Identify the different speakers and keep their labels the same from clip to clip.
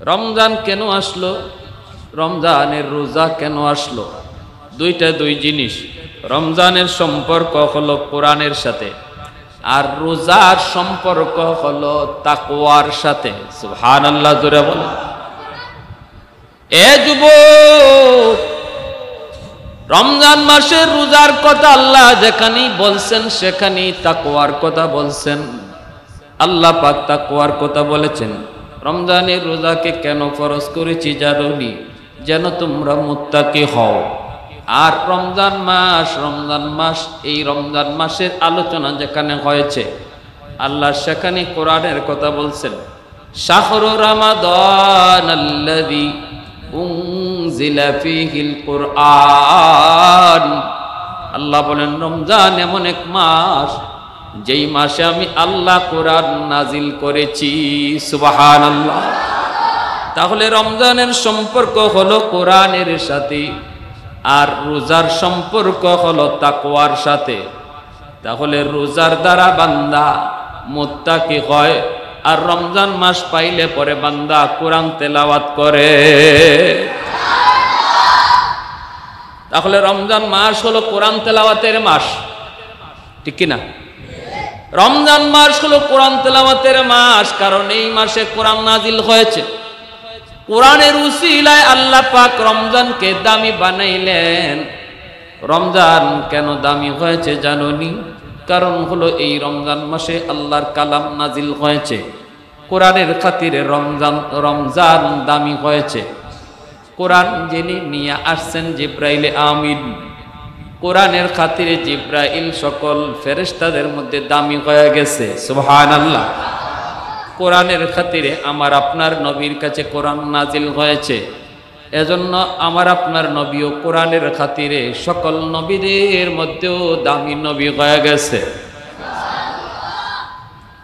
Speaker 1: রমজান কেন আসলো, রমজানের রোজা কেন আসলো? দুই জিনিস। রমজানের সম্পর্ক হলো কোরআনের সাথে, আর রোজার সম্পর্ক হলো তাকওয়ার সাথে। সুবহানাল্লাহ, জোরে বলেন। এ যুবক, রমজান মাসের রোজার কথা আল্লাহ যেখানেই বলছেন সেখানেই তাকওয়ার কথা বলছেন। আল্লাহ পাক তাকওয়ার কথা বলেছেন। রমজানের রোজাকে কেন ফরজ করেছি জানোনি? যেন তোমরা মুত্তাকি হও। আর রমজান মাস, এই রমজান মাসের আলোচনা যেখানে হয়েছে আল্লাহ সেখানে কোরআনের কথা বলছেন। শাহরু রমাদানাল্লাযী উনজিলা ফীহিল কুরআন। আল্লাহ বলেন রমজান এমন এক মাস যেই মাসে আমি আল্লাহ কোরআন নাজিল করেছি। সুবহানাল্লাহ। তাহলে রমজানের সম্পর্ক হলো কোরআনের সাথে, আর রোজার সম্পর্ক হলো তাকওয়ার সাথে। তাহলে রোজার দ্বারা বান্দা মুত্তাকি হয়, আর রমজান মাস পাইলে পরে বান্দা কোরআন তেলাওয়াত করে। তাহলে রমজান মাস হলো কোরআন তেলাওয়াতের মাস, ঠিক কি না? রমজান মাস হলো কোরআন তেলাওয়াতের মাস, কারণ এই মাসে কোরআন নাজিল হয়েছে। কোরআনের উসিলায় আল্লাহ পাক রমজানকে দামি বানাইলেন। রমজান কেন দামি হয়েছে জানোনি? কারণ হলো এই রমজান মাসে আল্লাহর কালাম নাজিল হয়েছে। কোরআনের খাতিরে রমজান দামি হয়েছে। কোরআন যিনি নিয়ে আসছেন জিব্রাইল আমিন, কোরআনের খাতিরে জিব্রাইল সকল ফেরেশতাদের মধ্যে দামি হয়ে গেছে। সুবহানাল্লাহ। কোরআনের খাতিরে আমার আপনার নবীর কাছে কোরআন নাজিল হয়েছে। এজন্য আমার আপনার নবীও কোরআনের খাতিরে সকল নবীদের মধ্যেও দামি নবী হয়ে গেছে।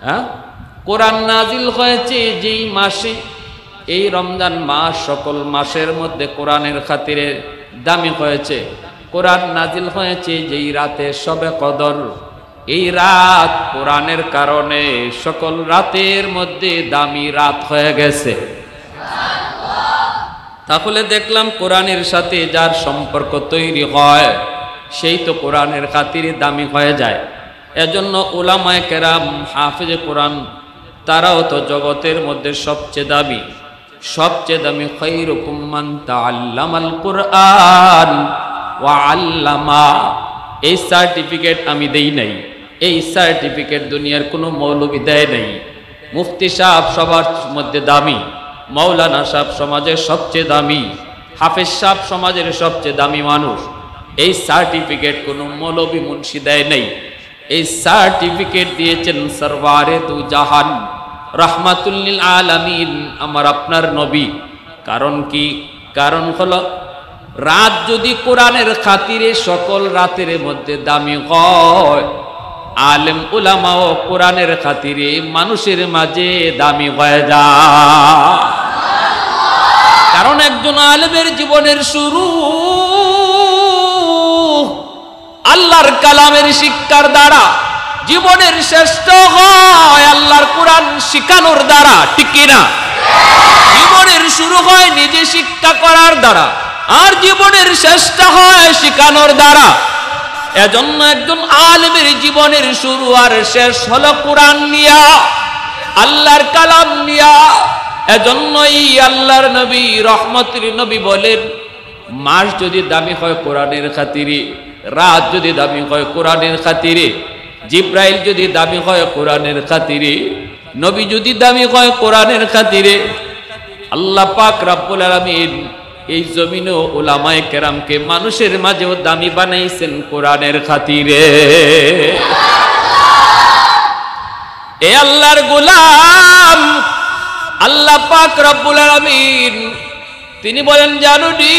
Speaker 1: হ্যাঁ, কোরআন নাজিল হয়েছে যেই মাসে, এই রমজান মাস সকল মাসের মধ্যে কোরআনের খাতিরে দামি হয়েছে। কোরআন নাজিল হয়েছে যেই রাতে শবে কদর, এই রাত কোরআনের কারণে সকল রাতের মধ্যে দামি রাত হয়ে গেছে। তাহলে দেখলাম কোরআনের সাথে যার সম্পর্ক তৈরি হয় সেই তো কোরআনের খাতিরে দামি হয়ে যায়। এজন্য উলামায়ে কেরাম, হাফেজে কোরআন, তারাও তো জগতের মধ্যে সবচেয়ে দামি খায়রুকুম মান তাআল্লামাল কুরআন ওয়া আল্লামা। এই সার্টিফিকেট আমি দেই নাই, এই সার্টিফিকেট দুনিয়ার কোনো মৌলবি দেয় নাই। মুফতি সাহেব সবার মধ্যে দামি, মৌলানা সাহেব সমাজের সবচেয়ে দামি, হাফেজ সাহেব সমাজের সবচেয়ে দামি মানুষ। এই সার্টিফিকেট কোনো মৌলবি মুন্সি দেয় নাই। এই সার্টিফিকেট দিয়েছেন সরওয়ারে দু জাহান রাহমাতুল লিল আলামিন, আমার আপনার নবী। কারণ কি? কারণ হলো রাত যদি কোরআনের খাতিরে সকল রাতের মধ্যে দামি হয়, আলেম উলামাও কোরআনের খাতিরে মানুষের মাঝে দামি হয়ে যায়। কারণ একজন আলেমের জীবনের শুরু আল্লাহর কালামের শিক্ষার দ্বারা, জীবনের শ্রেষ্ঠ হয় আল্লাহর কোরআন শিখানোর দ্বারা, ঠিক কিনা? জীবনের শুরু হয় নিজে শিক্ষা করার দ্বারা, আর জীবনের শ্রেষ্ঠ হয় শিখানোর দ্বারা। এজন্য একজন আলেমের জীবনের শুরু আর শেষ হলো কোরআন নিয়া, আল্লাহর কালাম নিয়া। এজন্যই আল্লাহর নবী রহমতের নবী বলেন, মাস যদি দামি হয় কোরআনের খাতিরে, রাত যদি দামি হয় কোরআনের খাতিরে, জিব্রাইল যদি দামি হয় কোরআনের খাতিরে, নবী যদি দামি হয় কোরআনের খাতিরে, আল্লাহ পাক রব্বুল আলামিন এই জমিনেও উলামায়ে কেরামকে মানুষের মাঝেও দামি বানাইছেন কোরআনের খাতিরে। এ আল্লাহর গোলাম, আল্লাহ পাক রব্বুল আলামিন তিনি বলেন, জানুনি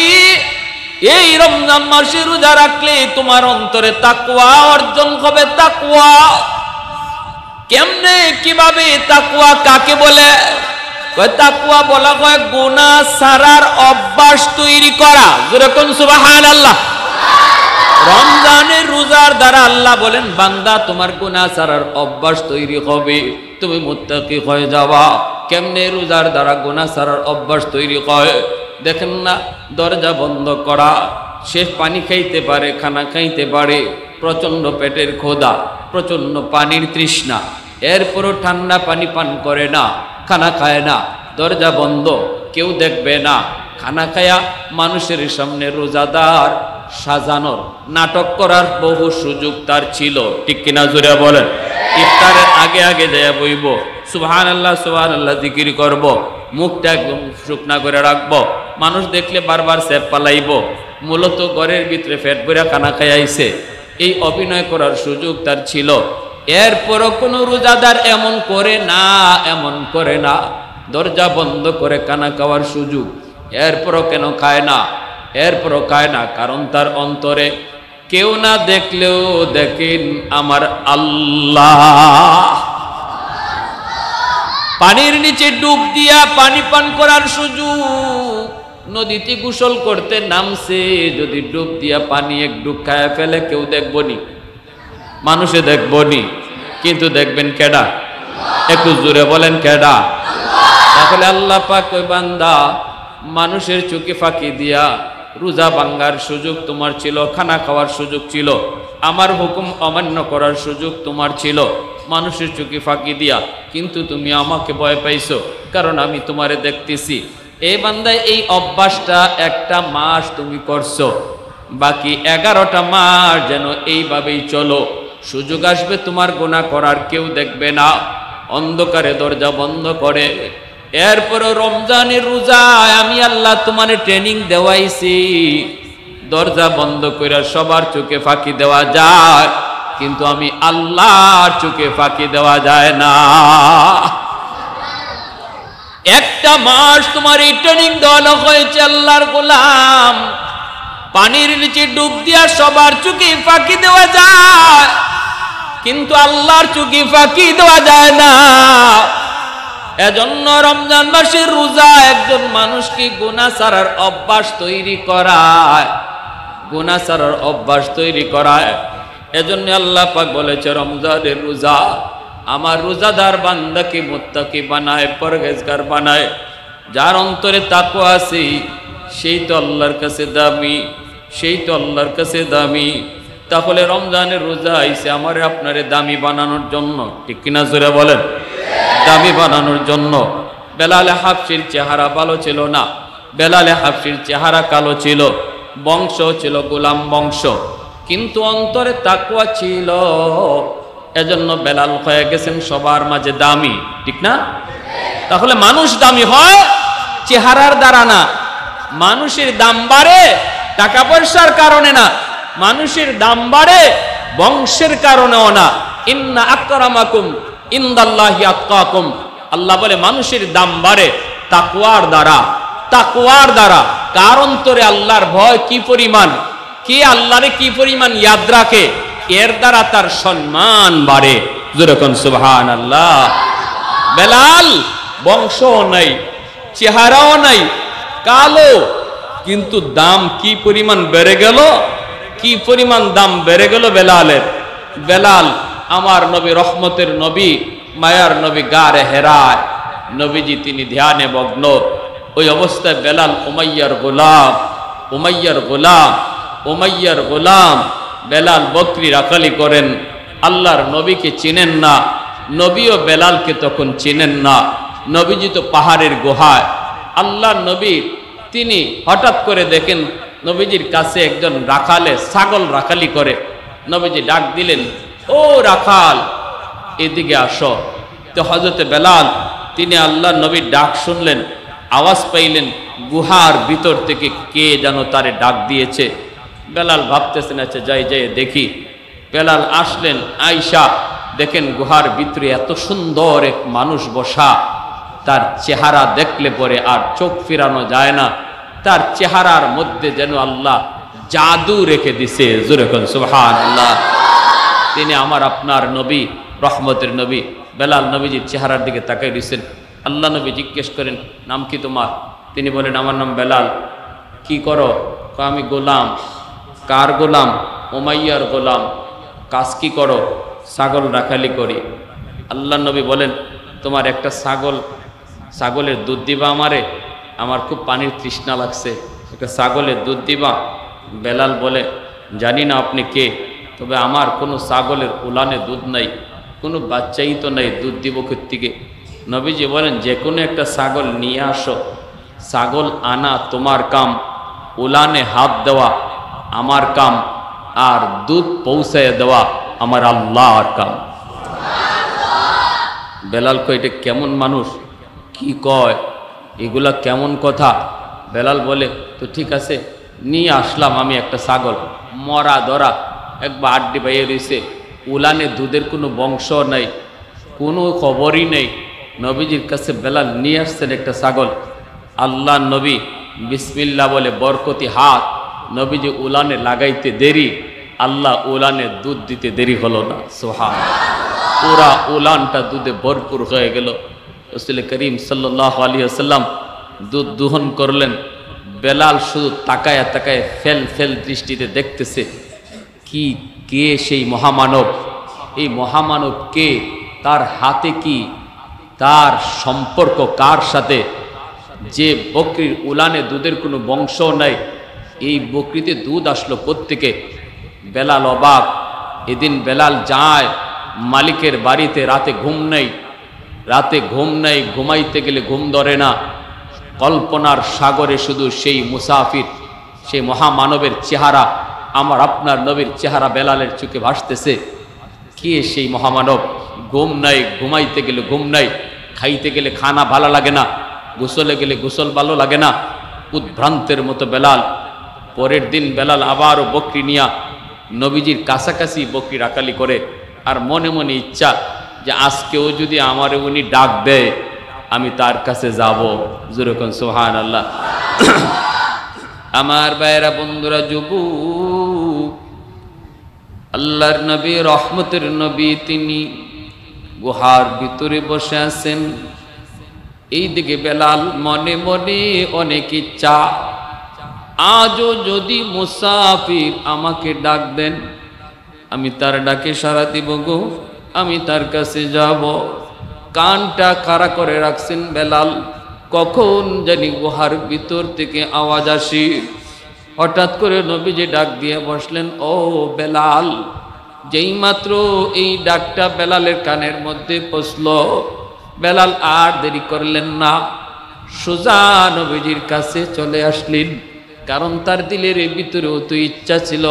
Speaker 1: এই রমজান মাসে রোজা রাখলে তোমার অন্তরে তাকওয়া অর্জন হবে। তাকওয়া কেমনে, কিভাবে? তাকওয়া কাকে বলে? তাকওয়া বলা হয় গুনাহ ছাড়ার অভ্যাস তৈরি করা। যেরকম সুবহানাল্লাহ। রমজানের রোজার দ্বারা আল্লাহ বলেন বান্দা তোমার গুনাহ ছাড়ার অভ্যাস তৈরি হবে, তুমি মুত্তাকি হয়ে যাবা। কেমনে রোজার দ্বারা গুনাহ ছাড়ার অভ্যাস তৈরি হয়? দেখেন না, দরজা বন্ধ করা, সে পানি খাইতে পারে, খানা খাইতে পারে, প্রচণ্ড পেটের ক্ষুধা, প্রচণ্ড পানির তৃষ্ণা, এরপরও ঠান্ডা পানি পান করে না, খানা খায় না, দরজা বন্ধ, কেউ দেখবে না, খানা খায়া মানুষের সামনে রোজাদার সাজানোর নাটক করার বহু সুযোগ তার ছিল, ঠিক কিনা জোরে বলেন? ইফতারের আগে আগে যায় বইব, সুবহানাল্লাহ সুবহানাল্লাহ জিকির করব, মুখটা একদম শুকনা করে রাখবো, মানুষ দেখলে বারবার সেপ পালাইব, মূলত ঘরের ভিতরে পেট ভরে খানা খাইছে। এই অভিনয় করার সুযোগ তার ছিল। এরপরও কোনো রোজাদার এমন করে না, এমন করে না, দরজা বন্ধ করে খানা খাওয়ার সুযোগ, এরপরও কেন খায় না? এরপরও খায় না কারণ তার অন্তরে কেউ না দেখলেও দেখেন আমার আল্লাহ। পানির নিচে ডুব দিয়া পানি পান করার সুযোগ, নদীতে গোসল করতে নামছে, যদি ডুব দিয়া পানি এক ডুব খায় ফেলে কেউ দেখবনি, মানুষে দেখবনি, কিন্তু দেখবেন কেডা? একটু জোরে বলেন কেডা? তাহলে আল্লাহ পাক ওই বান্দা মানুষের চোখে ফাঁকি দিয়া রোজা ভাঙ্গার সুযোগ তোমার ছিল, খানা খাওয়ার সুযোগ ছিল, আমার হুকুম অমান্য করার সুযোগ তোমার ছিল, মানুষের চোখে ফাঁকি দিয়া, কিন্তু তুমি আমাকে ভয় পাইছো কারণ আমি তোমারে দেখতেছি। এই বান্দায় এই অভ্যাসটা একটা মাস তুমি করছো, বাকি 11টা মাস যেন এইভাবেই চলো। সুযোগ আসবে তোমার গুনাহ করার, কেউ দেখবে না, অন্ধকারে দরজা বন্ধ করে। এরপরও রমজানের রোজায় আমি আল্লাহ তোমারে ট্রেনিং দেওয়াইছি, দরজা বন্ধ করে সবার চোখে ফাঁকি দেওয়া যায়, কিন্তু আমি আল্লাহর চোখে ফাঁকি দেওয়া যায় না। একটা মাস তোমার এই ট্রেনিং দেওয়ানো হয়েছে আল্লাহর গোলাম, পানির নিচে ডুব দিয়া সবার চোখে ফাঁকি দেওয়া যায়, কিন্তু আল্লাহর চোখে ফাঁকি দেওয়া যায় না। এজন্য রমজান মাসের রোজা একজন মানুষকে গুনাহ ছাড়ার অভ্যাস তৈরি করায়, গুনাহ ছাড়ার অভ্যাস তৈরি করায়। এজন্য আল্লাহ পাক বলেছে রমজানের রোজা আমার রোজাদার বান্দাকে মুত্তাকি বানায়, পরহেজগার বানায়। যার অন্তরে তাকওয়া আছে সেই তো আল্লাহর কাছে দামি, সেই তো আল্লাহর কাছে দামি। তাহলে রমজানের রোজা আইছে আমারে আপনারে দামি বানানোর জন্য, ঠিক কিনা জোরে বলেন? দামি বানানোর জন্য। বেলালে হাফসির চেহারা ভালো ছিল না, বেলালে হাফসির চেহারা কালো ছিল, বংশ ছিল গোলাম বংশ, কিন্তু অন্তরে তাকওয়া ছিল। এজন্য বেলাল হয়ে গেছেন সবার মাঝে দামি, ঠিক না? তাহলে মানুষ দামি হয় চেহারার দ্বারা না, মানুষের দাম বাড়ে টাকা পয়সার কারণে না, মানুষের দাম বাড়ে বংশের কারণেও না। ইন্না আকরামাকুম ইনদাল্লাহি আতকাকুম, আল্লাহ বলে মানুষের দাম বাড়ে তাকওয়ার দ্বারা, তাকওয়ার দ্বারা। কার অন্তরে আল্লাহর ভয় কি পরিমাণ, কে আল্লাহরে কি পরিমাণ ইয়াদ রাখে, এর দ্বারা তার সম্মান বাড়ে। যেরকম সুবহানাল্লাহ। বেলাল বংশও নাই, চেহারাও নাই, কালো, কিন্তু দাম কি পরিমাণ বেড়ে গেল, কি পরিমাণ দাম বেড়ে গেল বেলালের। বেলাল আমার নবী, রহমতের নবী, মায়ার নবী গারে হেরায়, নবীজি তিনি ধ্যানে মগ্ন। ওই অবস্থায় বেলাল উমাইয়ার গোলাম, উমাইয়ার গোলাম, উমাইয়ার গোলাম। বেলাল বকরি রাখালি করেন, আল্লাহর নবীকে চিনেন না, নবীও বেলালকে তখন চিনেন না। নবীজি তো পাহাড়ের গুহায়, আল্লাহর নবী তিনি হঠাৎ করে দেখেন নবীজির কাছে একজন রাখালে ছাগল রাখালি করে। নবীজি ডাক দিলেন, ও রাখাল এদিকে আসো। তো হযরতে বেলাল তিনি আল্লাহর নবীর ডাক শুনলেন, আওয়াজ পাইলেন গুহার ভিতর থেকে কে যেন তারে ডাক দিয়েছে। বেলাল ভাবতেছেন আচ্ছা যাই যাই দেখি। বেলাল আসলেন, আয়েশা দেখেন গুহার ভিতরে এত সুন্দর এক মানুষ বসা, তার চেহারা দেখলে পরে আর চোখ ফিরানো যায় না, তার চেহারার মধ্যে যেন আল্লাহ জাদু রেখে দিছে। জোরে বলেন সুবহানাল্লাহ। তিনি আমার আপনার নবী, রহমতের নবী। বেলাল নবীজির চেহারার দিকে তাকাই দিয়েছেন। আল্লাহ নবী জিজ্ঞেস করেন, নাম কি তোমার? তিনি বলেন, আমার নাম বেলাল। কি করো? আমি গোলাম। কার গোলাম? উমাইয়ার গোলাম, কাজ কি করো? ছাগল রাখালি করি। আল্লাহ নবী বলেন, তোমার একটা ছাগলের দুধ দিবা আমারে, আমার খুব পানির তৃষ্ণা লাগছে, একটা ছাগলের দুধ দিবা? বেলাল বলে, জানি না আপনি কে, তবে আমার কোনো ছাগলের উলানে দুধ নাই, কোনো বাচ্চাই তো নাই, দুধ দিব কোত্থেকে? নবীজি বলেন, যে কোনো একটা ছাগল নিয়ে আসো, ছাগল আনা তোমার কাম, উলানে হাত দেওয়া আমার কাম, আর দুধ পৌঁছায় দেওয়া আমার আল্লাহর কাম। বেলাল কয়, এটা কেমন মানুষ, কি কয়, এগুলা কেমন কথা? বেলাল বলে, তো ঠিক আছে, নিয়ে আসলাম আমি একটা ছাগল, মরা ধরা, একবার আড্ডি বাইয়ে রয়েছে, উলানে দুধের কোনো বংশ নেই, কোনো খবরই নেই। নবীজির কাছে বেলাল নিয়ে আসছেন একটা ছাগল। আল্লাহ নবী বিসমিল্লাহ বলে বরকতি হাত নবীজি উলানে লাগাইতে দেরি, আল্লাহ উলানে দুধ দিতে দেরি হলো না। সুবহানাল্লাহ, পুরা উলানটা দুধে ভরপুর হয়ে গেল। রাসূল করিম সাল্লাল্লাহু আলাইহি ওয়াসাল্লাম দুধ দোহন করলেন। বেলাল শুধু তাকায় তাকায় ফেল ফেল দৃষ্টিতে দেখতেছে, কি কে সেই মহামানব, এই মহামানব কে, তার হাতে কি, তার সম্পর্ক কার সাথে? যে বকরির উলানে দুধের কোনো বংশ নাই, এই বকরিতে দুধ আসলো কোত্থেকে? বেলাল অবাক। এদিন বেলাল যায় মালিকের বাড়িতে, রাতে ঘুম নেই, ঘুমাইতে গেলে ঘুম ধরে না, কল্পনার সাগরে শুধু সেই মুসাফির, সেই মহামানবের চেহারা, আমার আপনার নবীর চেহারা বেলালের চোখে ভাসতেছে। কে সেই মহামানব? ঘুম নাই, ঘুমাইতে গেলে ঘুম নাই, খাইতে গেলে খানা ভালো লাগে না, গোসলে গেলে গোসল ভালো লাগে না, উদ্ভ্রান্তের মতো বেলাল। পরের দিন বেলাল আবারও বকরি নিয়া নবীজির কাছাকাছি বকরি রাখালি করে, আর মনে মনে ইচ্ছা যে আজকেও যদি আমারে উনি ডাক দেয় আমি তার কাছে যাব। যেরকম সুবহানাল্লাহ। আমার ভাইয়েরা, বন্ধুরা, যুবক, আল্লাহর নবী, রহমতের নবী, তিনি গুহার ভিতরে বসে আছেন। এইদিকে বেলাল মনে মনে অনেক ইচ্ছা, আজও যদি মুসাফির আমাকে ডাক দেন, আমি তার ডাকে সাড়া দিব গো, আমি তার কাছে যাব। কানটা খাড়া করে রাখছেন বেলাল, কখন জানি গুহার ভিতর থেকে আওয়াজ আসি। হঠাৎ করে নবীজি ডাক দিয়ে বসলেন, ও বেলাল। যেই মাত্র এই ডাকটা বেলালের কানের মধ্যে পৌঁছল, বেলাল আর দেরি করলেন না, সোজা নবীজির কাছে চলে আসলেন। কারণ তার দিলের ভিতরেও তো ইচ্ছা ছিল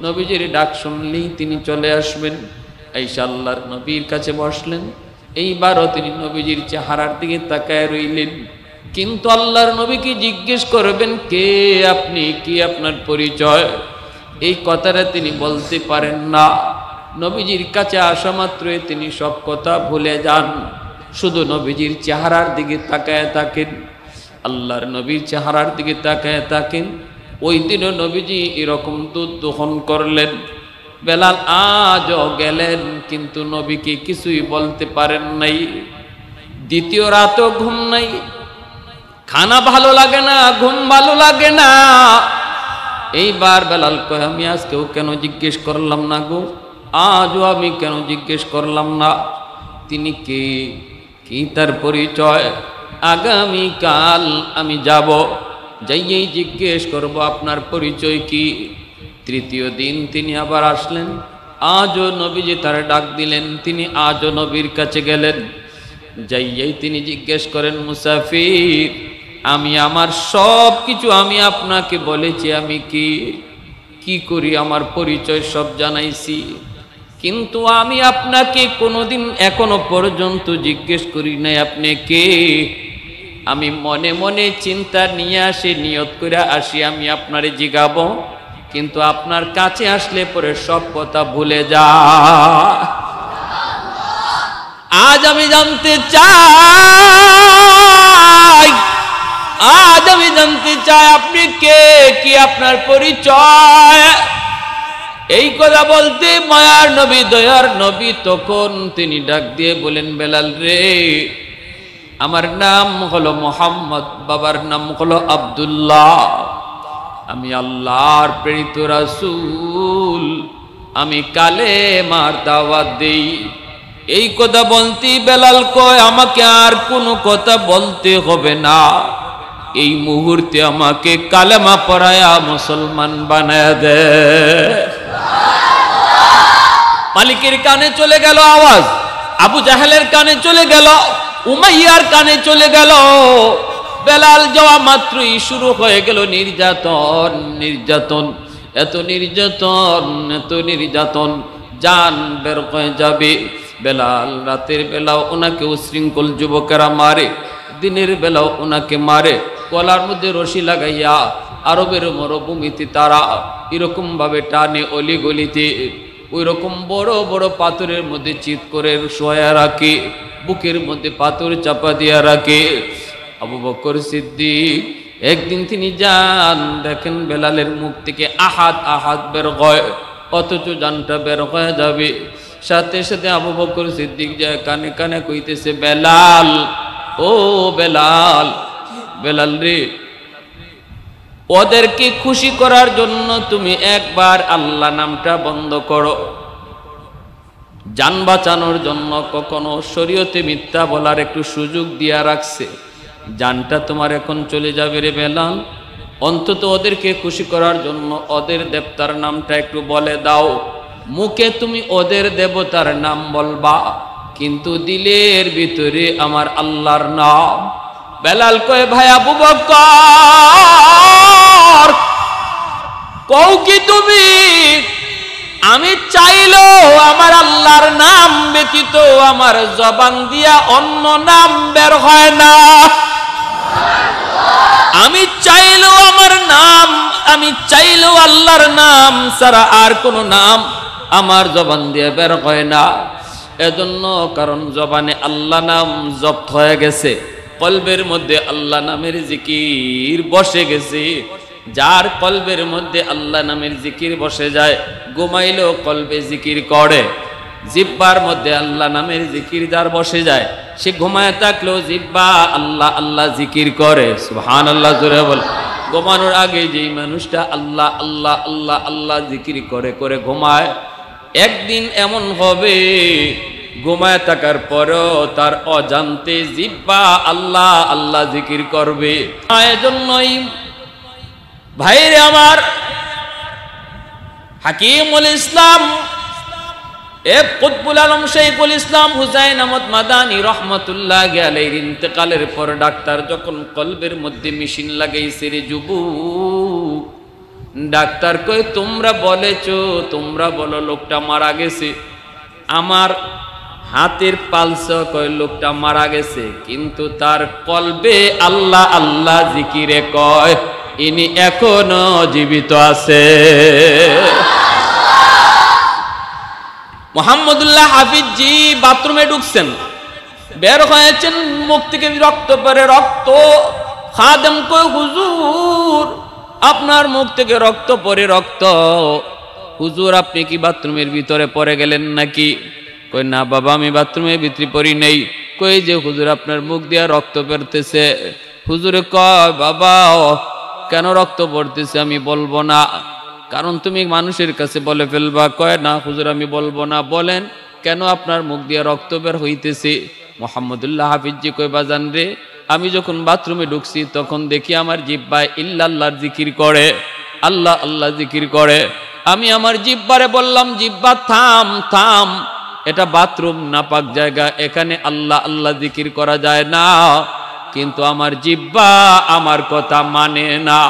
Speaker 1: নবীজির ডাক শুনলেই তিনি চলে আসবেন। আয়েশা আল্লাহর নবীর কাছে বসলেন। এইবারও তিনি নবীজির চেহারার দিকে তাকায় রইলেন, কিন্তু আল্লাহর নবীকে জিজ্ঞেস করবেন, কে আপনি, কি আপনার পরিচয়, এই কথাটা তিনি বলতে পারেন না। নবীজির কাছে আসা মাত্রই তিনি সব কথা ভুলে যান, শুধু নবীজির চেহারার দিকে তাকায় থাকেন, আল্লাহর নবীর চেহারার দিকে তাকায় থাকেন। ওই দিনও নবীজি এরকম দুধ দোহন করলেন। বেলাল আজও গেলেন, কিন্তু নবীকে কিছুই বলতে পারেন নাই। দ্বিতীয় রাতও ঘুম নাই, খানা ভালো লাগে না, ঘুম ভালো লাগে না। এইবার বেলাল কয়, আমি আজকেও কেন জিজ্ঞেস করলাম না গো, আজও আমি কেন জিজ্ঞেস করলাম না তিনি কে, কি তার পরিচয়। আগামীকাল আমি যাব, যাইয়েই জিজ্ঞেস করব আপনার পরিচয় কি। তৃতীয় দিন তিনি আবার আসলেন, আজও নবীজি তার ডাক দিলেন, তিনি আজও নবীর কাছে গেলেন। যাইয়েই তিনি জিজ্ঞেস করেন, মুসাফির, আমি আমার সব কিছু আমি আপনাকে বলেছি, আমি কি করি, আমার পরিচয় সব জানাইছি, কিন্তু আমি আপনাকে কোনোদিন এখনো পর্যন্ত জিজ্ঞেস করি নাই আপনি কে। আমি মনে মনে চিন্তা নিয়ে আসি, নিয়ত করে আসি আমি আপনারে জিগাবো, কিন্তু আপনার কাছে আসলে পরে সব কথা ভুলে যা। আজ আমি জানতে চাই, আজ আমি জানতে চাই আপনি কে, কি আপনার পরিচয়। এই কথা বলতে মায়ার নবী, দয়ার নবী তখন তিনি ডাক দিয়ে বলেন, বেলাল রে, আমার নাম হলো মোহাম্মদ, বাবার নাম হলো আব্দুল্লাহ, আমি আল্লাহর প্রেরিত রাসূল, আমি কালেমার দাওয়াত দেই। এই কথা বলতে বেলাল কয়, আমাকে আর কোনো কথা বলতে হবে না, এই মুহূর্তে আমাকে কালেমা পড়ায়া মুসলমান বানায়া দে। মালিকের কানে চলে গেল আওয়াজ, আবু জাহেলের কানে চলে গেল, উমাইয়ার কানে চলে গেল। বেলাল যাওয়া মাত্রই শুরু হয়ে গেল নির্যাতন, নির্যাতন, এত নির্যাতন, এত নির্যাতন, জান বের হয়ে যাবে। বেলাল রাতের বেলাও ওনাকে উশৃঙ্খল যুবকেরা মারে, দিনের বেলাও ওনাকে মারে, গলার মধ্যে রশি লাগাইয়া আরবের মরুভূমিতে তারা এরকম ভাবে টানে, অলি গলিতে ওই রকম বড় বড় পাথরের মধ্যে চিৎ করে শোয়া রাখে, বুকের মধ্যে পাথর চাপা দিয়া রাখে। আবু বকর সিদ্দিক একদিন তিনি যান, দেখেন বেলালের মুখ থেকে আহাত আহাত বের হয়, অথচ জানটা বের হয়ে যাবে। সাথে সাথে আবু বকর সিদ্দিক যায় কানে কানে কইতেছে, বেলাল, ও বেলাল, বেলাল রে, ওদেরকে খুশি করার জন্য তুমি একবার আল্লাহ নামটা বন্ধ করো। জান বাঁচানোর জন্য কখনো শরীয়তে মিথ্যা বলার একটু সুযোগ দিয়া রাখছে, জানটা তোমার এখন চলে যাবে রে বেলাল, অন্তত ওদেরকে খুশি করার জন্য ওদের দেবতার নামটা একটু বলে দাও। মুখে তুমি ওদের দেবতার নাম বলবা, কিন্তু দিলের ভিতরে আমার আল্লাহর নাম। বেলাল কয়, ভাই আবু বকর, কও কি তুমি? আমি চাইলেও আমার আল্লাহর নাম ব্যতীত আমার জবান দিয়া অন্য নাম বের হয় না। আমি চাইলেও আমার নাম, আমি চাইলেও আল্লাহর নাম ছাড়া আর কোনো নাম আমার জবান দিয়ে বের হয় না। এজন্য, কারণ জবানে আল্লাহ নাম জপ্ত হয়ে গেছে, কলবের মধ্যে আল্লাহ নামের জিকির বসে গেছে। যার কলবের মধ্যে আল্লাহ নামের জিকির বসে যায়, ঘুমাইলেও কলবে জিকির করে। জিব্বার মধ্যে আল্লাহ নামের জিকির যার বসে যায়, সে ঘুমায় থাকলেও জিব্বা আল্লাহ আল্লাহ জিকির করে। সুবহানাল্লাহ, জোরে বল। ঘুমানোর আগে যেই মানুষটা আল্লাহ আল্লাহ আল্লাহ আল্লাহ জিকির করে করে ঘুমায়, একদিন এমন হবে ঘুমায় থাকার পরেও তার অজান্তে জিব্বা আল্লাহ আল্লাহ জিকির করবে। এজন্যই ভাইরে আমার, হাকিমুল ইসলাম কুতবুল আলম শৈখুল ইসলাম হুসাইন আহমদ মাদানী রহমতুল্লাহ আলাইহির ইন্তেকালের পর ডাক্তার যখন কলবের মধ্যে মেশিন লাগাইছে, রে যুবক, ডাক্তার কই তোমরা বলেছো, তোমরা বলো লোকটা মারা গেছে। আমার হাতের পালস কয় লোকটা মারা গেছে, কিন্তু তার কলবে আল্লাহ আল্লাহ জিকিরে কয় ইনি এখনো জীবিত আছে। মোহাম্মদুল্লাহ হাফিজ জি বাথরুমে ঢুকছেন, বের হয়েছেন, মুখ থেকে রক্ত পরে, রক্ত। খাদেম কই হুজুর আপনার মুখ থেকে রক্ত পরে, রক্ত। হুজুর আপনি কি বাথরুমের ভিতরে পড়ে গেলেন নাকি? কই না বাবা, আমি বাথরুমের ভিতরে পড়ি নেই। কই যে হুজুর আপনার মুখ দিয়ে রক্ত বেরতেছে। হুজুরে কয়, বাবা কেন রক্ত পড়তেছে আমি বলবো না, কারণ তুমি মানুষের কাছে বলে ফেলবা। কয় না হুজুর আমি বলবো না। বলেন কেন আপনার মুখ দিয়ে রক্ত বের হইতেছে? মোহাম্মদুল্লাহ হাফিজি কই, বাজান রে, আমি যখন বাথরুমে ঢুকছি তখন দেখি আমার জিহ্বায় ইল্লাল্লাহর জিকির করে, আল্লাহ আল্লাহ জিকির করে। আমি আমার জিহ্বারে বললাম, জিহ্বা থাম থাম, এটা বাথরুম নাপাক জায়গা, এখানে আল্লাহ আল্লাহ জিকির করা যায় না। কিন্তু আমার জিহ্বা আমার কথা মানে না,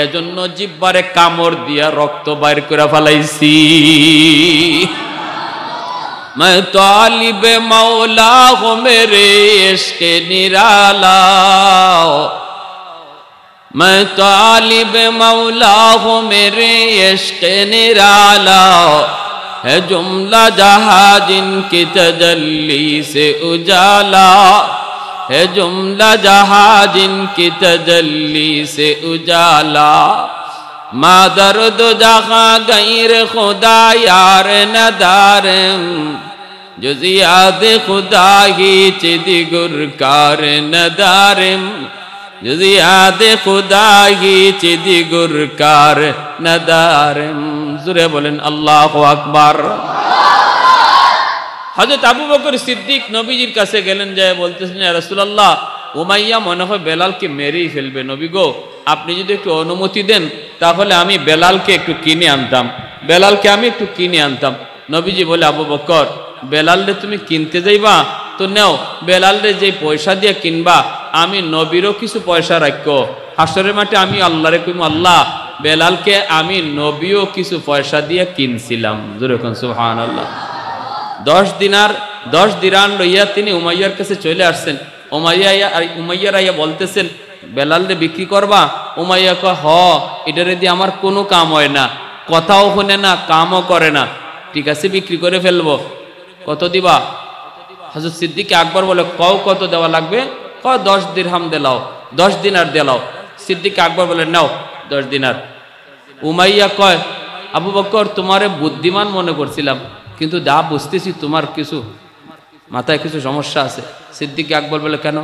Speaker 1: এজন্য জিহ্বারে কামড় দিয়া রক্ত বাইর করে ফেলাইছি। मैं तालिब मौला हूँ मेरे इश्क निराला, मैं तालिब मौला हूँ मेरे इश्क निराला, है जुमला जहाँ जिनकी तजल्ली से उजाला, है जुमला जहाँ जिनकी तजल्ली से उजाला, मादर दो जहाँ गैर खुदा यार नदारम, जुजियाद खुदा ही चिदिगुर कार नदारम, যদি আদে খুদাহি চিদি গুরকার নদারম, জুরে বলেন আল্লাহু আকবার। হযরত আবু বকর সিদ্দিক নবীজির কাছে গেলেন, যায় বলতেছেন, ইয়া রাসূলুল্লাহ, উমাইয়া মনে হয় বেলালকে মেরেই ফেলবে, নবী গো আপনি যদি একটু অনুমতি দেন তাহলে আমি বেলালকে একটু কিনে আনতাম, বেলালকে আমি একটু কিনে আনতাম। নবীজি বলে, আবু বকর বেলালরে তুমি কিনতে যাইবা তো নেও, বেলালরে যে পয়সা দিয়ে কিনবা আমি নবীরও কিছু পয়সা রাখো, হাসরের মাঠে আমি আল্লাহরে কইম, আল্লাহ বেলালকে আমি নবীও কিছু পয়সা দিয়ে কিনছিলাম, যেরকম সুবহানাল্লাহ। 10 দিনার লইয়া তিনি উমাইয়ার কাছে চলে আসছেন। উমাইয়ার আইয়া বলতেছেন, বেলালরে বিক্রি করবা? উমাইয়া কয়, হ, এটারে দিয়ে আমার কোনো কাম হয় না, কথাও শোনে না, কামও করে না, ঠিক আছে বিক্রি করে ফেলবো। কত দিবা? হযরত সিদ্দিক আকবর বলে, কও কত দেওয়া লাগবে? কয় 10 দিরহাম দিলাও, 10 দিনার দিলাও। সিদ্দিক আকবর বলে, নাও 10 দিনার। উমাইয়া কয়, আবু বকর তোমারে বুদ্ধিমান মনে করছিলাম, কিন্তু যা বুঝতেছি তোমার কিছু মাথায় কিছু সমস্যা আছে। সিদ্দিক আকবর বলে, কেন?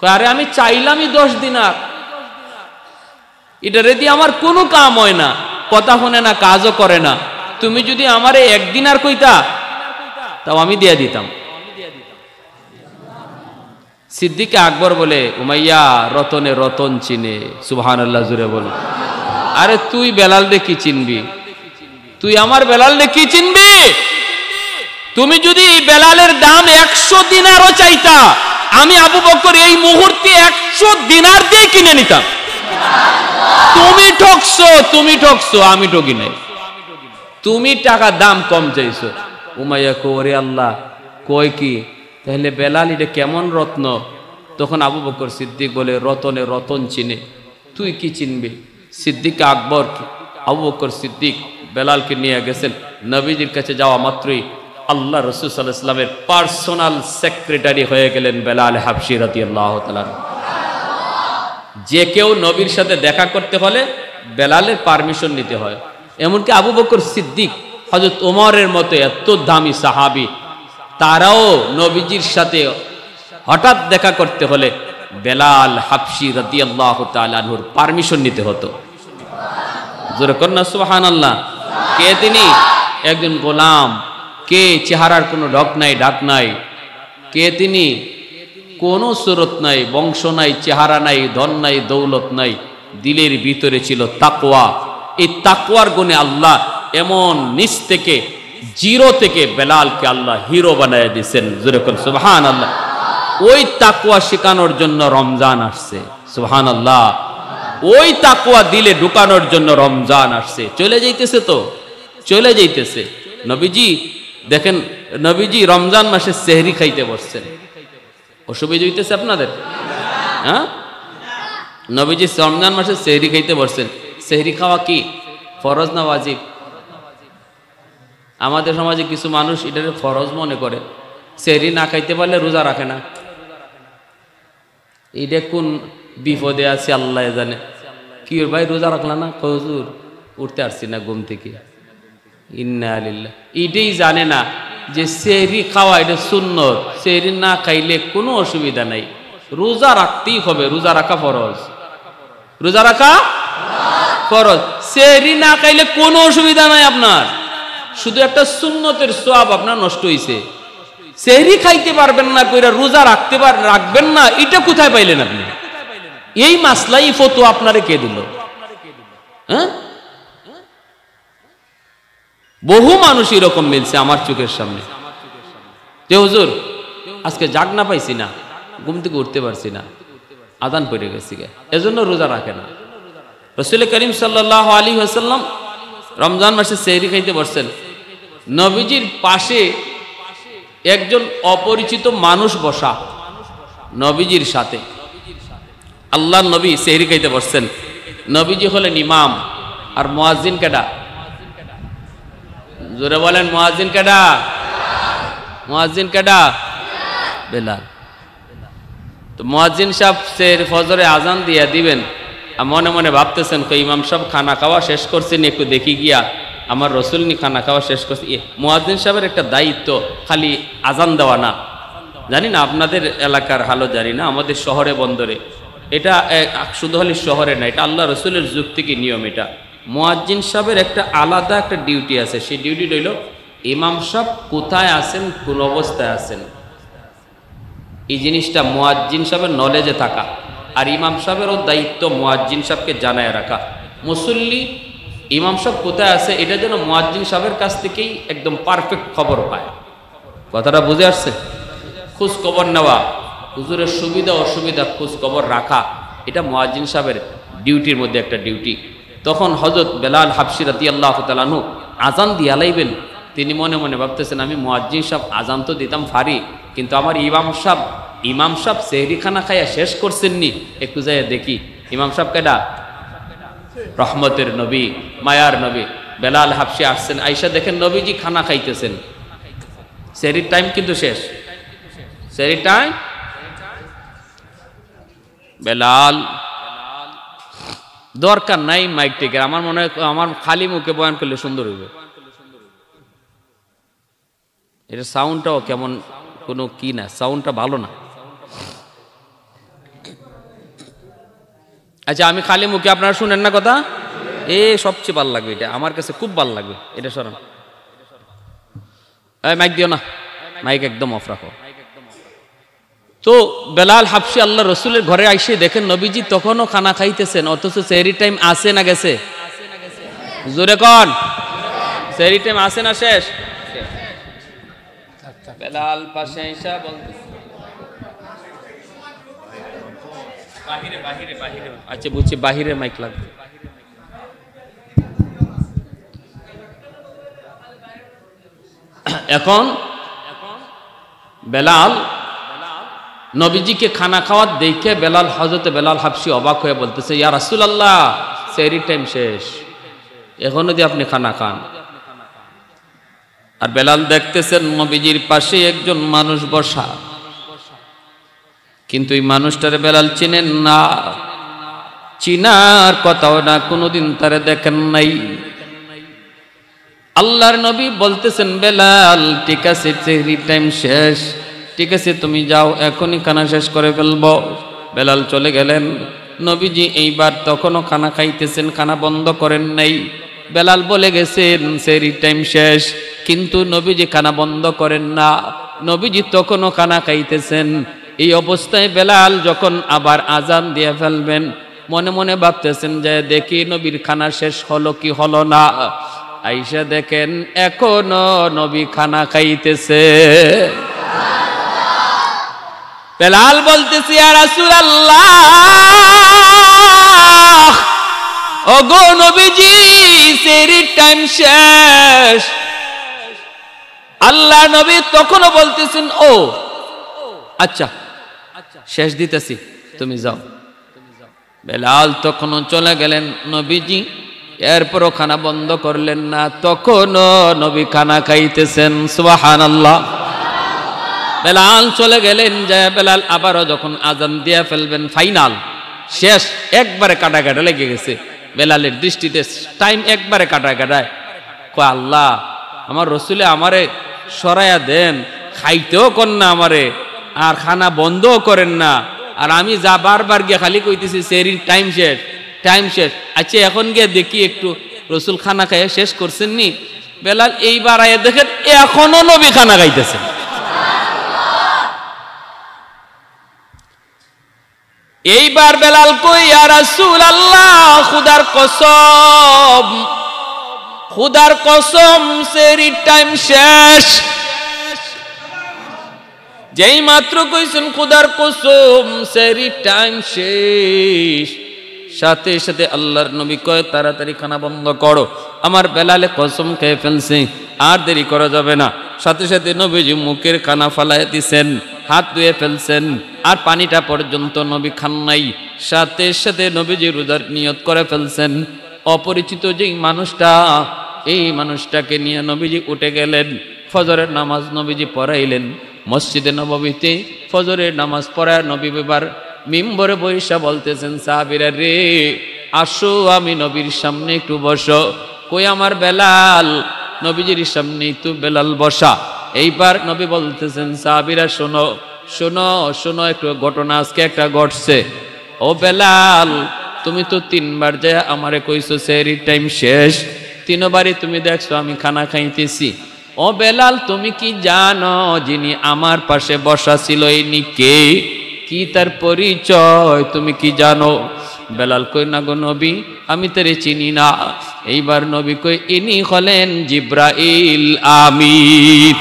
Speaker 1: কয়, আরে আমি চাইলামই 10 দিনার, এটা রেডি আমার কোনো কাম হয় না, কথা শোনে না, কাজও করে না, তুমি যদি আমারে 1 দিনার কইতা তাও আমি দিয়ে দিতাম। সিদ্দিক আকবর বলে, উমাইয়া রতনে রতন চিনে, সুবহানাল্লাহ, জুড়ে বলো। আরে তুই বেলাল রে কি চিনবি? তুই আমার বেলাল রে কি চিনবি? তুমি যদি বেলালের দাম 100 দিনারও চাইতা, আমি আবু বকর এই মুহূর্তে 100 দিনার দিয়ে কিনে নিতাম। তুমি ঠকছো, তুমি ঠকছো, আমি ঠকি নাই, তুমি টাকা দাম কম চাইছো। উমাইয়া কো, ওরে আল্লাহ, কয় কি তাহলে বেলাল এটা কেমন রত্ন? তখন আবু বকর সিদ্দিক বলে, রতনে রতন চিনে, তুই কি চিনবি? সিদ্দিক আকবর আবু বকর সিদ্দিক বেলালকে নিয়ে গেছেন। নবীজির কাছে যাওয়া মাত্রই আল্লাহ রাসূল সাল্লাল্লাহু আলাইহি ওয়াসাল্লামের পার্সোনাল সেক্রেটারি হয়ে গেলেন বেলাল হাবশী রাদিয়াল্লাহু তাআলা। যে কেউ নবীর সাথে দেখা করতে হলে বেলালের পারমিশন নিতে হয়। এমনকি আবু বকর সিদ্দিক, হযরত ওমরের মতো এত দামি সাহাবী, তারাও নবীজির সাথে হঠাৎ দেখা করতে হলে বেলাল হাবশী রাদিয়াল্লাহু তাআলা আনহুর পারমিশন নিতে হতো। জোরে কন্যা সুবহানাল্লাহ। কে তিনি? একজন গোলাম। কে? চেহারার কোনো ঢক নাই, ডাক নাই। কে তিনি? কোনো সুরত নাই, বংশ নাই, চেহারা নাই, ধন নাই, দৌলত নাই, দিলের ভিতরে ছিল তাকওয়া। এই তাকওয়ার গুণে আল্লাহ এমন নিচ থেকে, জিরো থেকে বেলালকে আল্লাহ হিরো বানায় দিয়েছেন। জোরে কোন সুবহানাল্লাহ। ওই তাকওয়া শেখানোর জন্য রমজান আসছে, সুবহানাল্লাহ। ওই তাকওয়া দিলে ঢুকানোর জন্য রমজান আসছে। চলে যাইতেছে তো, চলে যাইতেছে। নবীজি দেখেন, নবীজি রমজান মাসে সেহরি খাইতে বসছেন। অসুবিধা হইতেছে আপনাদের? হ্যাঁ, নবীজি রমজান মাসে সেহরি খাইতে বসছেন। সেহরি খাওয়া কি ফরজ না ওয়াজিব? আমাদের সমাজে কিছু মানুষ এটাকে ফরজ মনে করে, সেহরি না খাইতে পারলে রোজা রাখে না। এটা কোন বিপদে আছে আল্লাহ জানে। কি ওর ভাই রোজা রাখলা না? হুজুর উঠতে পারছি না ঘুম থেকে। ইন্না লিল্লাহ। এটাই জানে না যে সেহরি খাওয়া এটা সুন্নত, সেহরি না খাইলে কোনো অসুবিধা নাই, রোজা রাখতেই হবে, রোজা রাখা ফরজ, রোজা রাখা ফরজ। সেহরি না খাইলে কোনো অসুবিধা নাই আপনার, শুধু একটা সুন্নতের সওয়াব আপনার নষ্ট হইছে। সেহরি খাইতে পারবেন না কইরা রোজা রাখবেন না, এটা কোথায় পাইলেন আপনি? এই মাসলাই ফতোয়া আপনারে কে দিল? হ্যাঁ, বহু মানুষ এরকম মিলছে আমার চোখের সামনে, যে হুজুর আজকে জাগ না পাইছি না, ঘুম থেকে উঠতে পারছি না, আযান পড়ে গেছি, এজন্য রোজা রাখে না। রাসূল করিম সাল্লাল্লাহু আলাইহি ওয়াসাল্লাম রমজান মাসে সেহরি খাইতে বসছেন। নবীজির পাশে একজন অপরিচিত মানুষ বসা, নবীজির সাথে। আল্লাহর নবী সেহরি খাইতে বসছেন। নবীজি হলেন ইমাম, আর মুয়াজ্জিন কেডা? জোরে বলেন, মুয়াজ্জিন কেডা? মুয়াজ্জিন কেডা? বেলাল। তো মুয়াজ্জিন সাহেব সেহরি ফজরে আজান দিয়া দিবেন, আর মনে মনে ভাবতেছেন ইমাম সাহেব খানা খাওয়া শেষ করছেন, একটু দেখি গিয়া আমার রসুল নি খানা খাওয়া শেষ করছে। মুয়াজ্জিন সাহেবের একটা দায়িত্ব খালি আজান দেওয়া না। জানি না আপনাদের এলাকার হালও জানি না, আমাদের শহরে বন্দরে এটা শুধু হলে শহরে না, এটা আল্লাহ রসুলের যুগ থেকে নিয়ম। এটা মুয়াজ্জিন সাহেবের একটা আলাদা একটা ডিউটি আছে, সেই ডিউটি রইল ইমাম সাহেব কোথায় আছেন, কোন অবস্থায় আছেন, এই জিনিসটা মুয়াজ্জিন সাহেবের নলেজে থাকা। আর ইমাম সাহেবেরও দায়িত্ব মুয়াজ্জিন সাহেবকে জানায় রাখা। মুসল্লি ইমাম সাহেব কোথায় আছে এটা যেন মুয়াজ্জিন সাহেবের কাছ থেকেই একদম পারফেক্ট খবর পায়। কথাটা বুঝে আসছে? খোঁজ খবর নেওয়া, হুজুরের সুবিধা অসুবিধা খোঁজ খবর রাখা, এটা মুয়াজ্জিন সাহেবের ডিউটির মধ্যে একটা ডিউটি। তখন হযরত বেলাল হাবশী রাদিয়াল্লাহু তাআলা আনহু আজান দিয়ে আলাইবেন। তিনি মনে মনে ভাবতেছেন, আমি মুয়াজ্জিন সাহেব আজান তো দিতাম ফারি, কিন্তু আমার ইমাম সাহেব সেহরি খানা খাইয়া শেষ করছেননি, একটু যাইয়া দেখি ইমাম সাহেব কেডা? রহমতের নবী, মায়ার নবী বেলাল হাবশী আসছেন। আয়েশা দেখেন নবীজি খানা খাইতেছেন, সেহরির টাইম কিন্তু শেষ, সেহরির টাইম। বেলাল দরকার নাই মাইক টেকের, আমার মনে হয় আমার খালি মুখে বয়ান করলে সুন্দর হইবে। এটা সাউন্ডটাও কেমন কোনো কি না, সাউন্ডটা ভালো না। আচ্ছা আমি খালি মুখে, আপনারা শুনেন না কথা? সবচেয়ে ভালো লাগবে এটা, আমার কাছে খুব ভালো লাগবে এটা। সরান, মাইক দিও না, মাইক একদম অফ রাখো। তো বেলাল হাবশী আল্লাহ রসুলের ঘরে আইসে দেখেন নবীজি তখনও খানা খাইতেছেন, অথচ সেহরি টাইম আসে না গেছে? জোরে কন, সেহরি টাইম আসে না শেষ? বেলাল পাশে আইসা বলতেছে বাহিরে বাহিরে বাহিরে। আচ্ছা বুঝছি, বাহিরে মাইক লাগবে। এখন বেলাল নবীজিকে খানা খাওয়ার দেখে বেলাল, হযরতে বেলাল হাবশী অবাক হয়ে বলতেছে, ইয়া রাসূলুল্লাহ সেহরি টাইম শেষ, এখনো দিয়ে আপনি খানা খান। আর বেলাল দেখতেছেন নবীজির পাশে একজন মানুষ বসা, কিন্তু এই মানুষটারে বেলাল চিনেন না, চিনার কথাও না, কোনোদিন তারে দেখেন নাই। আল্লাহর নবী বলতেছেন, বেলাল ঠিক আছে সেহরি টাইম শেষ, ঠিক আছে তুমি যাও, এখনই খানা শেষ করে ফেলবো। বেলাল চলে গেলেন। নবীজি এইবার তখনও খানা খাইতেছেন, খানা বন্ধ করেন নাই। বেলাল বলে গেছেন সেহরি টাইম শেষ, কিন্তু নবীজি খানা বন্ধ করেন না, নবীজি তখনও খানা খাইতেছেন। এই অবস্থায় বেলাল যখন আবার আজান দিয়ে ফেলবেন, মনে মনে ভাবতেছেন যে দেখি নবীর খানা শেষ হলো কি হলো না। আয়েশা দেখেন এখনো নবী খানা খাইতেছে। বেলাল বলতেছি, ইয়া রাসূলুল্লাহ, ওগো নবীজি সেহরির টাইম শেষ। আল্লাহ নবী তখনও বলতেছেন, ও আচ্ছা শেষ দিতেছি, তুমি যাও। বেলাল তখনও চলে গেলেন। নবীজি এরপরও খানা বন্ধ করলেন না, তখনও নবী খানা খাইতেছেন। সুবহানাল্লাহ। বেলাল চলে গেলেন, যায় বেলাল আবারও যখন আজান দিয়ে ফেলবেন, ফাইনাল শেষ, একবারে কাটা কাটা লেগে গেছে বেলালের দৃষ্টিতে, টাইম একবারে কাটা কাটায়। কয় আল্লাহ, আমার রসুলে আমারে সরাইয়া দেন, খাইতেও কর না আমারে, আর খানা বন্ধও করেন না, আর আমি যা বারবার গিয়ে খালি কইতেছি সেহরির টাইম শেষ, টাইম শেষ। আচ্ছা এখন গিয়ে দেখি একটু রসুল খানা খাইয়া শেষ করছেন নি। বেলাল এইবার আয়া দেখেন এখনো নবী খানা খাইতেছেন। এইবার বেলাল কই, ইয়া রাসূলুল্লাহ, খুদার কসম, খুদার কসম সেহরির টাইম শেষ। যেই মাত্র কইছেন খুদার কসম সেহরির টাইম শেষ, সাথে সাথে আল্লাহর নবী কয় তাড়াতাড়ি খানা বন্ধ করো। আমার বেলালে কসম খেয়ে ফেলছে, আর দেরি করা যাবে না। সাথে সাথে নবীজি মুখের খানা ফালাই দিছেন, হাত ধুয়ে ফেলছেন, আর পানিটা পর্যন্ত নবী খান নাই। সাথে সাথে নবীজি রোজার নিয়ত করে ফেলছেন। অপরিচিত যেই মানুষটা, এই মানুষটাকে নিয়ে নবীজি উঠে গেলেন। ফজরের নামাজ নবীজি পড়াইলেন মসজিদে নববীতে। ফজরের নামাজ পড়ায় নবী এবার মিম্বরে বৈশা বলতেছেন, সাহাবীরা রে আসো, আমি নবীর সামনে একটু বসো। কই আমার বেলাল, নবীজির সামনে তো বেলাল বসা। এইবার নবী বলতেছেন, সাহাবীরা শোনো শোনো শোনো, একটু ঘটনা আজকে একটা ঘটছে। ও বেলাল, তুমি তো 3 বার যায় আমারে কইছো সেহরির টাইম শেষ, 3 বারই তুমি দেখছো আমি খানা খাইতেছি। ও বেলাল, তুমি কি জানো যিনি আমার পাশে বসা ছিল ইনি কে? কি তার পরিচয় তুমি কি জানো? বেলাল কই, না গো নবী, আমি তারে চিনি না। এইবার নবী কই, ইনি হলেন জিব্রাইল আমিন।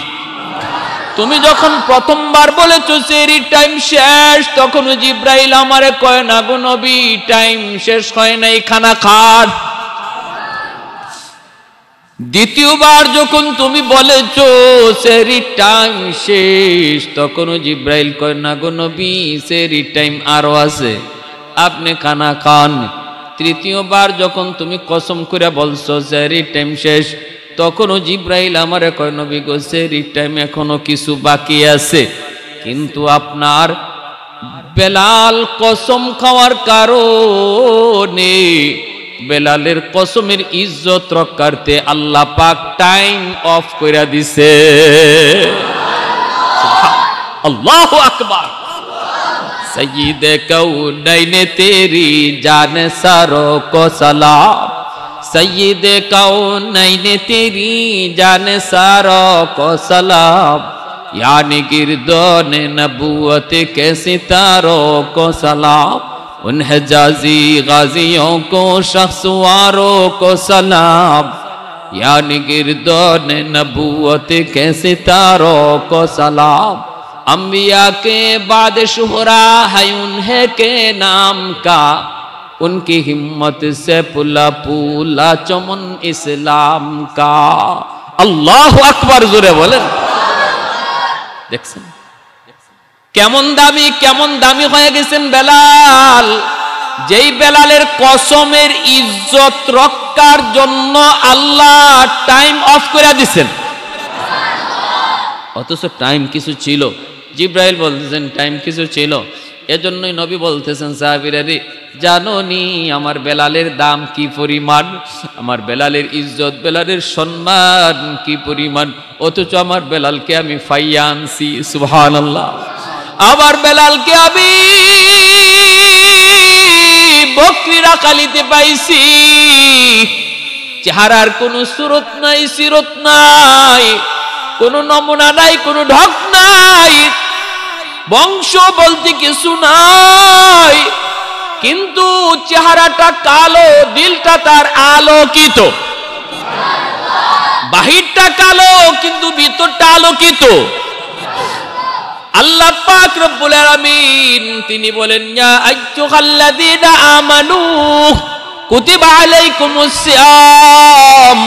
Speaker 1: তুমি যখন প্রথমবার বলেছো সেহরির টাইম শেষ, তখন জিব্রাইল আমারে কয়, না গো নবী, টাইম শেষ হয় নাই, খানা খান। দ্বিতীয়বার যখন তুমি বলেছো সেহরির টাইম শেষ, তখন জিব্রাইল কয়, না গো নবী, সেহরির টাইম আরো আছে, আপনি খানা খান। তৃতীয়বার যখন তুমি কসম করে বলছো সেহরির টাইম শেষ, তখনও জিব্রাইল আমারে কয়, নবী গো, সেহরির টাইম এখনো কিছু বাকি আছে, কিন্তু আপনার বেলাল কসম খাওয়ার কারণে বেলালের কসমের ইজ্জত রক্ষার্থে আল্লাহ পাক টাইম অফ কইরা দিছে। আল্লাহু আকবার। সയ്যিদে কাউনাইনে তেরি জান সারো কো সালাম, সയ്যিদে কাউনাইনে তেরি জান সারো কো সালাম, यानी गिरदोन नबूवत के सितारों को सलाम, उन हिजाजी गाजियों को शख्सवारों को सलाम, यानी गिरदोन नबूवत के सितारों को सलाम, अंबिया के बाद शुहरा है उन्हें के नाम का, उनकी हिम्मत से पुला पुला चमन इस्लाम का। अल्लाह अकबर, जोरे बोलें। দেখছেন কেমন দামি হয়ে গেছেন বেলাল। যেই বেলালের কসমের ইজ্জত রক্ষার জন্য আল্লাহ টাইম অফ করে দিচ্ছেন, অথচ টাইম কিছু ছিল। জিব্রাইল বলতেছেন টাইম কিছু ছিল, এজন্যই নবী বলতেছেন সাহাবীরা, জানো নি আমার বেলালের দাম কি পরিমাণ, আমার বেলালের ইজ্জত, বেলালের সম্মান কি পরিমাণ, অথচ আমার বেলালকে আমি ফাইয়া আনছি। সুবহানাল্লাহ। আবার বেলালকে আমি বকরিরা কালিতে পাইছি, চেহারার কোনো সুরত নাই, সিরত নাই, কোনো নমুনা নাই, কোনো ঢক নাই, বংশ বলতে কিছু নাই, কিন্তু চেহারাটা কালো, দিলটা তার আলোকিত। বাহিরটা কালো কিন্তু ভিতরটা আলোকিত। আল্লাহ পাক রব্বুল আলামিন তিনি বলেন, ইয়া আইয়ুহাল্লাযীনা আমানু কুতিবা আলাইকুমুস সিয়াম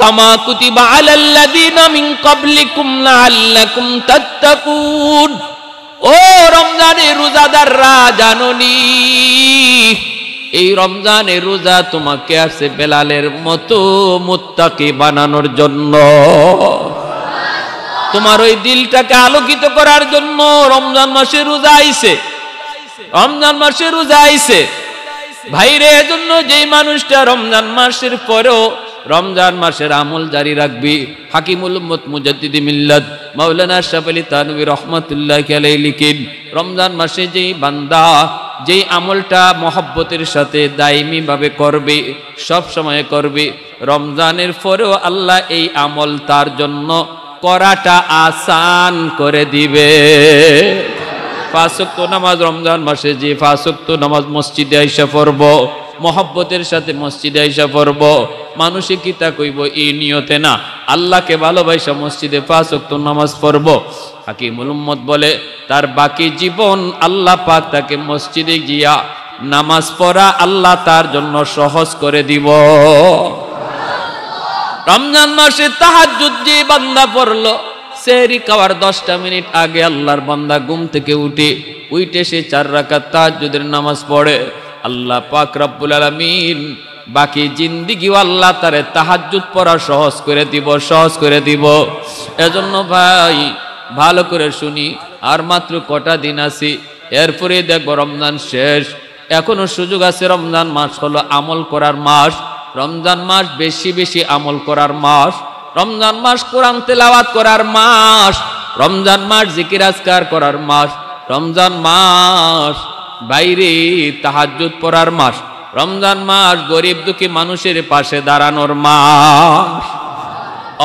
Speaker 1: কামা কুতিবা আলাল্লাযীনা মিন ক্বাবলিকুম লাআল্লাকুম তাত্তাকুন। ও রমজানের রোজাদাররা, জানোনি এই রমজানের রোজা তোমাকে আছে বেলালের মতো মুত্তাকি বানানোর জন্য, তোমার ওই দিলটাকে আলোকিত করার জন্য রমজান মাসে রোজা আইছে, রমজান মাসে রোজা আইছে ভাইরে। এজন্য যেই মানুষটা রমজান মাসের পরেও রমজান মাসের আমল জারি রাখবি, হাকিমুল উম্মত মুজাদ্দিদি মিল্লাত মাওলানা আশরাফ আলী থানভী রহমাতুল্লাহি আলাইহি লিখেন, রমজান মাসে যেই বান্দা যেই আমলটা মহব্বতের সাথে দায়মি ভাবে করবে, সব সময় করবে, রমজানের পরেও আল্লাহ এই আমল তার জন্য করাটা আসান করে দিবে। 5 ওয়াক্ত নামাজ রমজান মাসে যে 5 ওয়াক্ত নামাজ মসজিদে আইসা পড়ব, মহব্বতের সাথে মসজিদে আইসা পড়ব, মানুষে কি তা কইব এই নিয়তে না, আল্লাহকে ভালোবাসা মসজিদে 5 ওয়াক্ত নামাজ পড়ব। হাকিমুল উম্মত বলে তার বাকি জীবন আল্লাহ পাক তাকে মসজিদে গিয়া নামাজ পড়া আল্লাহ তার জন্য সহজ করে দিব। রমজান মাসে তাহাজ্জুদ যে বান্দা পড়লো, সেহরি খাওয়ার 10টা মিনিট আগে আল্লাহর বান্দা ঘুম থেকে উঠে সে 4 রাকাত তাহাজ্জুদের নামাজ পড়ে, আল্লাহ পাক রব্বুল আলামিন বাকি জিন্দেগিও আল্লাহ তারে তাহাজ্জুদ পড়া সহজ করে দিব, সহজ করে দিব। এজন্য ভাই ভালো করে শুনি, আর মাত্র কটা দিন আছে, এরপরে দেখবো রমজান শেষ। এখনো সুযোগ আছে। রমজান মাস হলো আমল করার মাস, রমজান মাস বেশি বেশি আমল করার মাস, রমজান মাস কোরআন তেলাওয়াত করার মাস, রমজান মাস জিকির আজকার করার মাস, রমজান মাস বাইরে তাহাজ্জুদ পড়ার মাস। রমজান মাস গরিব দুঃখী মানুষের পাশে দাঁড়ানোর মাস,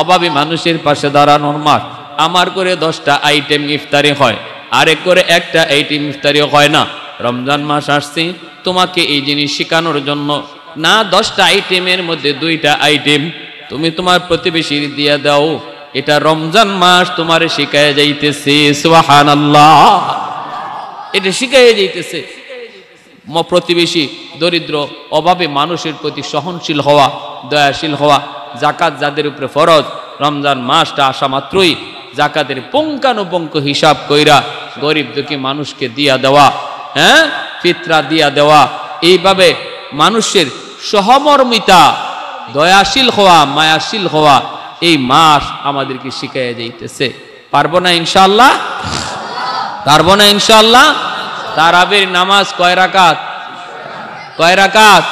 Speaker 1: অভাবী মানুষের পাশে দাঁড়ানোর মাস। আমার করে 10টা আইটেম ইফতারি হয়, আরেক করে একটা আইটেম ইফতারি হয় না। রমজান মাস আসছে তোমাকে এই জিনিস শেখানোর জন্য না। 10টা আইটেমের মধ্যে 2টা আইটেম তুমি তোমার প্রতিবেশীর দিয়ে দাও। এটা রমজান মাস তোমার শিখায় যাইতেছে, সুবহানাল্লাহ, এটা শিখায় যাইতেছে। প্রতিবেশী দরিদ্র অভাবে মানুষের প্রতি সহনশীল হওয়া, দয়াশীল হওয়া। জাকাত যাদের উপরে ফরজ, রমজান মাসটা আসা মাত্রই জাকাতের পুঙ্খানুপুঙ্খ হিসাব কইরা গরিব দুঃখী মানুষকে দিয়া দেওয়া, হ্যাঁ, ফিতরা দিয়া দেওয়া। এইভাবে মানুষের সহমর্মিতা, দয়াশীল হওয়া, মায়াশীল হওয়া এই মাস আমাদেরকে শিখাইয়া যাইতেছে। পারবো না ইনশাআল্লাহ? পারবো না ইনশাআল্লাহ? তারাবির নামাজ কয় রাকাত? কয় রাকাত?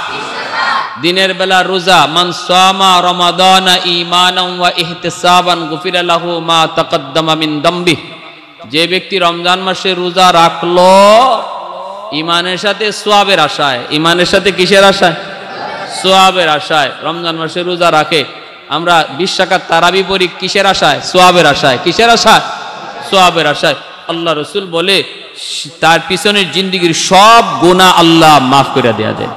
Speaker 1: দিনের বেলা রোজা। মান সামা রমাদানা ঈমানান ওয়া ইহতিসাবান গুফিরা লাহু মা তাকদ্দামা মিন দামবি। যে ব্যক্তি রমজান মাসে রোজা রাখলো ঈমানের সাথে সওয়াবের আশায়, ঈমানের সাথে কিসের আশায়? সওয়াবের আশায় রমজান মাসে রোজা রাখে। আমরা 20 রাকাত তারাবি পড়ি কিসের আশায়? সওয়াবের আশায়। কিসের আশায়? সওয়াবের আশায়। আল্লাহ রাসূল বলে তার পিছনের জিন্দেগীর সব গুনাহ আল্লাহ মাফ করে দেয়া যায়,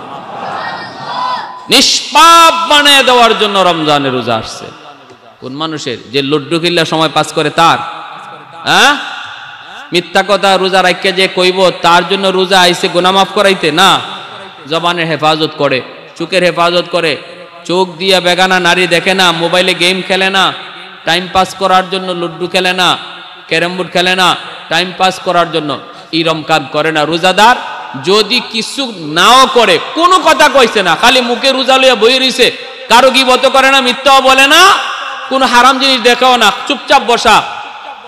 Speaker 1: নিষ্পাপ বানিয়ে দেওয়ার জন্য রমজানের রোজা আসছে। কোন মানুষের? যে লুড্ডু খেললে সময় পাস করে তার, হ্যাঁ, মিথ্যা কথা রোজা রাখিয়া যে কইব তার জন্য রোজা আইছে গুনাহ মাফ করাইতে না। জবানের হেফাজত করে, চোখের হেফাজত করে, চোখ দিয়া বেগানা নারী দেখে না, মোবাইলে গেম খেলে না, টাইম পাস করার জন্য লুড্ডু খেলে না, ক্যারাম বোর্ড খেলে না, টাইম পাস করার জন্য ইরম কাজ করে না। রোজাদার যদি কিছু নাও করে, কোনো কথা কইছে না, খালি মুখে রোজা লইয়া বই রইছে, কারো গীবত করে না, মিথ্যাও বলে না, কোন হারাম জিনিস দেখাও না, চুপচাপ বসা।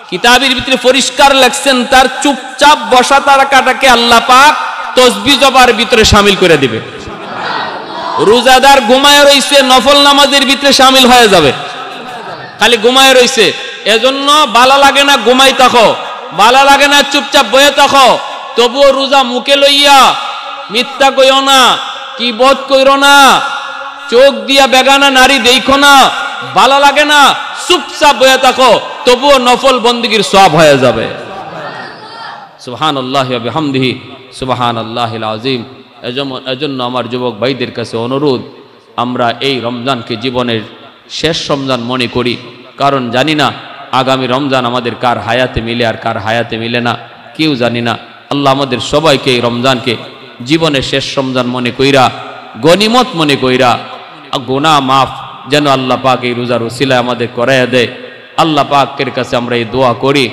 Speaker 1: কিতাবের ভিতরে পরিষ্কার লেখছেন তার চুপচাপ বসা তারাকাটাকে আল্লাহ পাক তসবিহ জবার ভিতরে শামিল করে দিবে। রোজাদার ঘুমায় রইছে, নফল নামাজের ভিতরে শামিল হয়ে যাবে। খালি ঘুমায় রইছে, এজন্য ভালো লাগে না ঘুমাই থাকো, ভালো লাগে না চুপচাপ বয়ে থাকো, তবুও রোজা মুখে লইয়া মিথ্যা কইও না, কিবত কইরো না, চোখ দিয়া বেগানা নারী দেখো না, ভালো লাগে না, চুপচাপ বয়ে থাকো, তবুও নফল বন্দেগীর সওয়াব হয়ে যাবে। সুবহানাল্লাহি ওয়া বিহামদিহি সুবহানাল্লাহিল আযীম। এজন্য আমার যুবক ভাইদের কাছে অনুরোধ, আমরা এই রমজানকে জীবনের শেষ রমজান মনে করি, কারণ জানি না আগামী রমজান আমাদের কার হায়াতে মিলে আর কার হায়াতে মিলে না, কেউ জানি না। আল্লাহ আমাদের সবাইকে এই রমজানকে জীবনের শেষ রমজান মনে কইরা, গনিমত মনে কইরা, গুনাহ মাফ যেন আল্লাহ পাক এই রোজার উসিলায় আমাদের করাইয়া দেয়। আল্লাহ পাকের কাছে আমরা এই দোয়া করি।